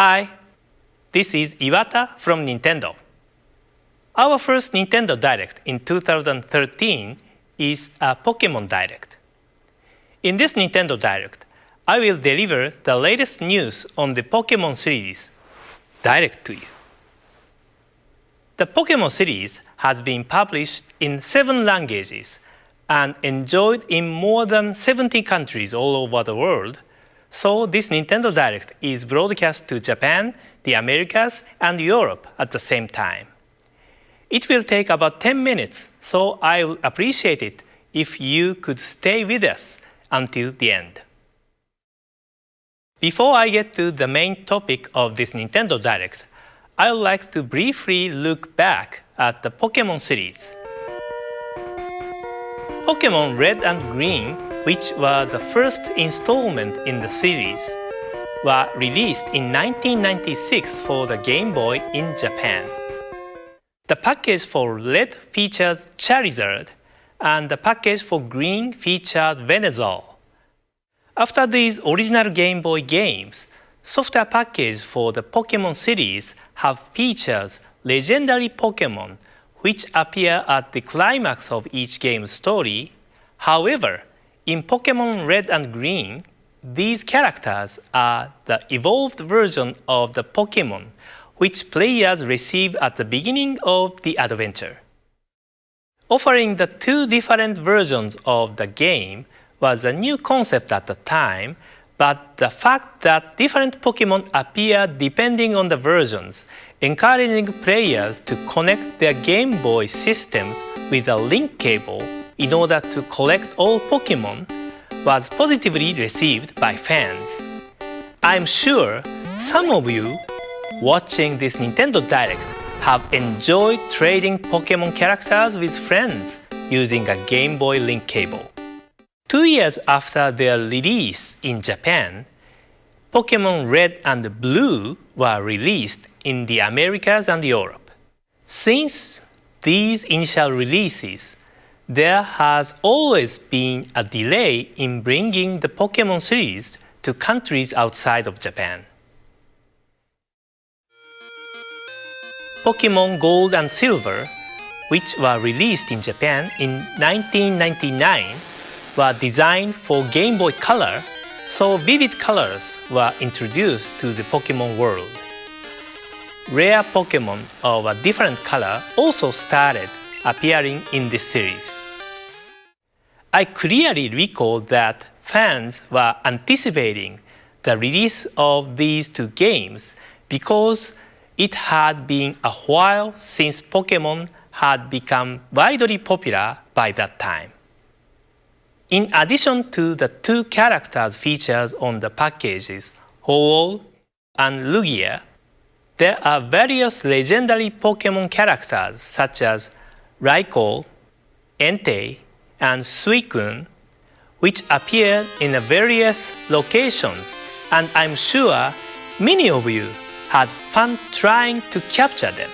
Hi, this is Iwata from Nintendo. Our first Nintendo Direct in 2013 is a Pokemon Direct. In this Nintendo Direct, I will deliver the latest news on the Pokemon series direct to you. The Pokemon series has been published in 7 languages and enjoyed in more than 70 countries all over the world, so this Nintendo Direct is broadcast to Japan, the Americas, and Europe at the same time. It will take about 10 minutes, so I would appreciate it if you could stay with us until the end. Before I get to the main topic of this Nintendo Direct, I would like to briefly look back at the Pokemon series. Pokemon Red and Green, which were the first installment in the series, were released in 1996 for the Game Boy in Japan. The package for Red featured Charizard, and the package for Green featured Venusaur. After these original Game Boy games, software packages for the Pokemon series have featured legendary Pokemon which appear at the climax of each game's story. However, in Pokemon Red and Green, these characters are the evolved version of the Pokemon which players receive at the beginning of the adventure. Offering the 2 different versions of the game was a new concept at the time, but the fact that different Pokemon appear depending on the versions, encouraging players to connect their Game Boy systems with a link cable in order to collect all Pokemon, was positively received by fans. I'm sure some of you watching this Nintendo Direct have enjoyed trading Pokemon characters with friends using a Game Boy link cable. 2 years after their release in Japan, Pokemon Red and Blue were released in the Americas and Europe. Since these initial releases, there has always been a delay in bringing the Pokemon series to countries outside of Japan. Pokemon Gold and Silver, which were released in Japan in 1999, were designed for Game Boy Color, so vivid colors were introduced to the Pokemon world. Rare Pokemon of a different color also started appearing in this series. I clearly recall that fans were anticipating the release of these 2 games because it had been a while since Pokemon had become widely popular by that time. In addition to the 2 characters featured on the packages, Ho-Oh and Lugia, there are various legendary Pokemon characters such as Raikou, Entei, and Suicune, which appeared in various locations, and I'm sure many of you had fun trying to capture them.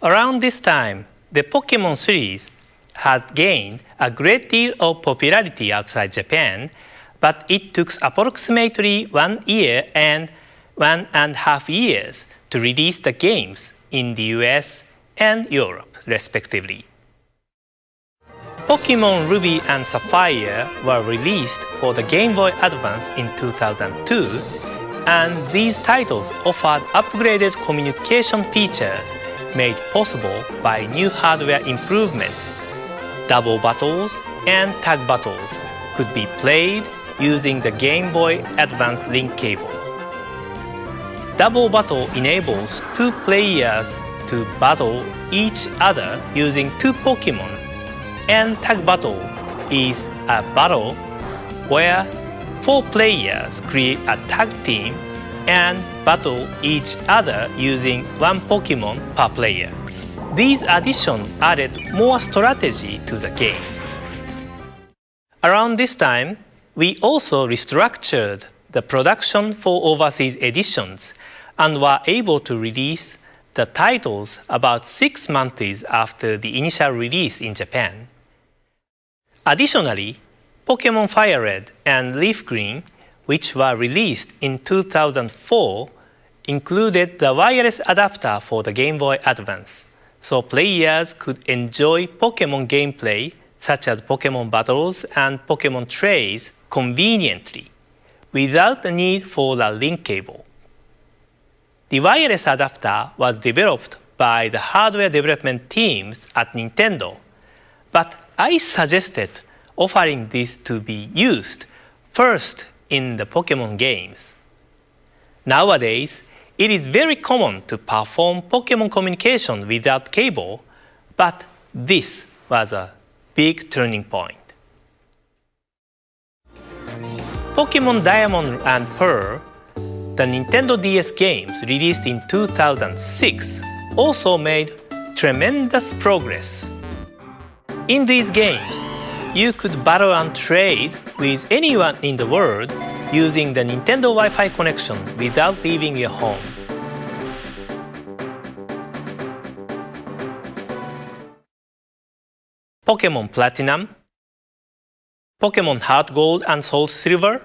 Around this time, the Pokemon series had gained a great deal of popularity outside Japan, but it took approximately 1 year and 1.5 years to release the games in the US and Europe, respectively. Pokemon Ruby and Sapphire were released for the Game Boy Advance in 2002, and these titles offered upgraded communication features made possible by new hardware improvements. Double battles and tag battles could be played using the Game Boy Advance link cable. Double battle enables 2 players to battle each other using 2 Pokemon, and tag battle is a battle where 4 players create a tag team and battle each other using 1 Pokemon per player. These additions added more strategy to the game. Around this time, we also restructured the production for overseas editions and were able to release the titles about 6 months after the initial release in Japan. Additionally, Pokemon Fire Red and Leaf Green, which were released in 2004, included the wireless adapter for the Game Boy Advance, so players could enjoy Pokemon gameplay such as Pokemon battles and Pokemon trays conveniently, without the need for a link cable. The wireless adapter was developed by the hardware development teams at Nintendo, but I suggested offering this to be used first in the Pokemon games. Nowadays, it is very common to perform Pokemon communication without cable, but this was a big turning point. Pokemon Diamond and Pearl, the Nintendo DS games released in 2006, also made tremendous progress. In these games, you could battle and trade with anyone in the world using the Nintendo Wi-Fi connection without leaving your home. Pokemon Platinum, Pokemon Heart Gold and Soul Silver,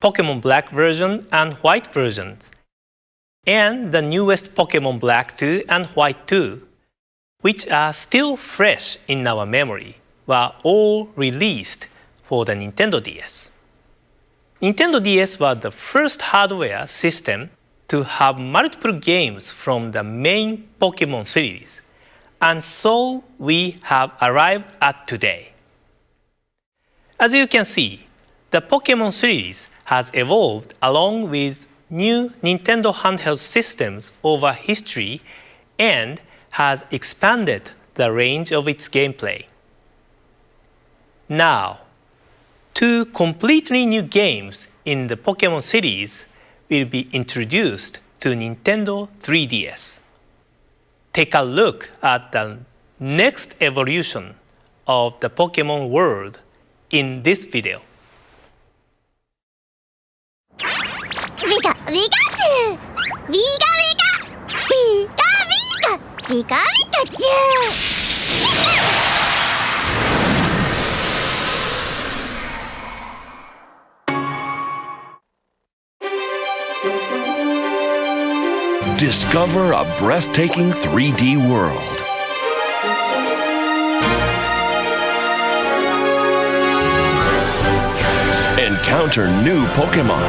Pokemon Black version and White version, and the newest Pokemon Black 2 and White 2, which are still fresh in our memory, were all released for the Nintendo DS. Nintendo DS was the first hardware system to have multiple games from the main Pokemon series, and so we have arrived at today. As you can see, the Pokemon series has evolved along with new Nintendo handheld systems over history and has expanded the range of its gameplay. Now, two completely new games in the Pokemon series will be introduced to Nintendo 3DS. Take a look at the next evolution of the Pokemon world in this video. Pika Pikachu! Pika Pika! Pika Pika! Pika Pikachu! Discover a breathtaking 3D world. Encounter new Pokemon.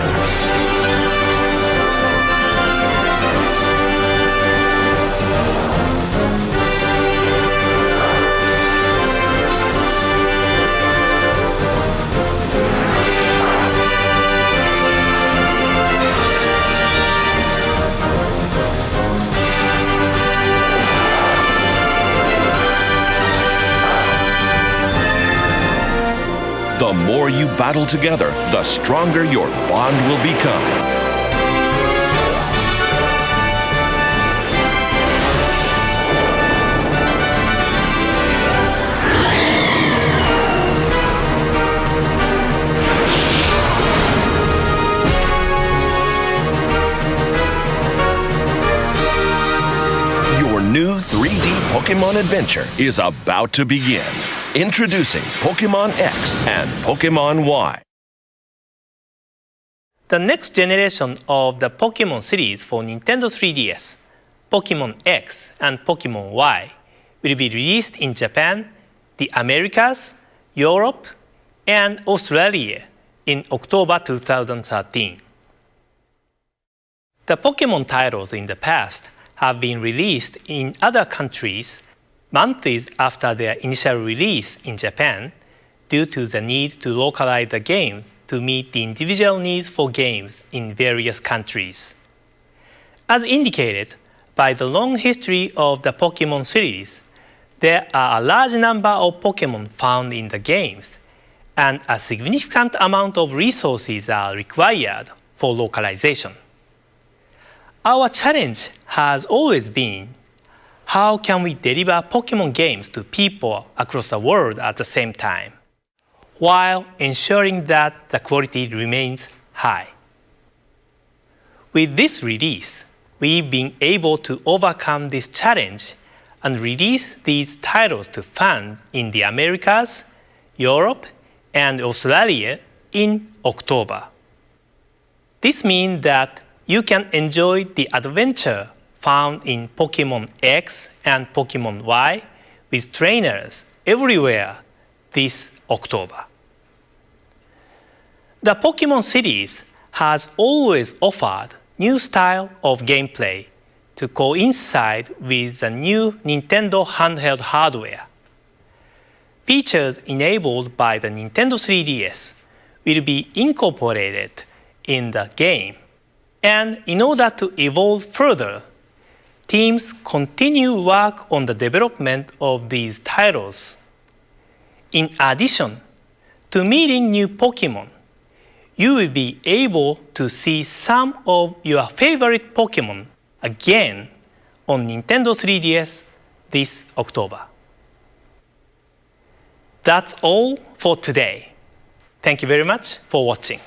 The more you battle together, the stronger your bond will become. Your new 3D Pokemon adventure is about to begin. Introducing Pokemon X and Pokemon Y. The next generation of the Pokemon series for Nintendo 3DS, Pokemon X and Pokemon Y, will be released in Japan, the Americas, Europe, and Australia in October 2013. The Pokemon titles in the past have been released in other countries months after their initial release in Japan due to the need to localize the games to meet the individual needs for games in various countries. As indicated by the long history of the Pokemon series, there are a large number of Pokemon found in the games, and a significant amount of resources are required for localization. Our challenge has always been, how can we deliver Pokemon games to people across the world at the same time, while ensuring that the quality remains high? With this release, we've been able to overcome this challenge and release these titles to fans in the Americas, Europe, and Australia in October. This means that you can enjoy the adventure found in Pokemon X and Pokemon Y with trainers everywhere this October. The Pokemon series has always offered new style of gameplay to coincide with the new Nintendo handheld hardware. Features enabled by the Nintendo 3DS will be incorporated in the game, and in order to evolve further, teams continue work on the development of these titles. In addition to meeting new Pokemon, you will be able to see some of your favorite Pokemon again on Nintendo 3DS this October. That's all for today. Thank you very much for watching.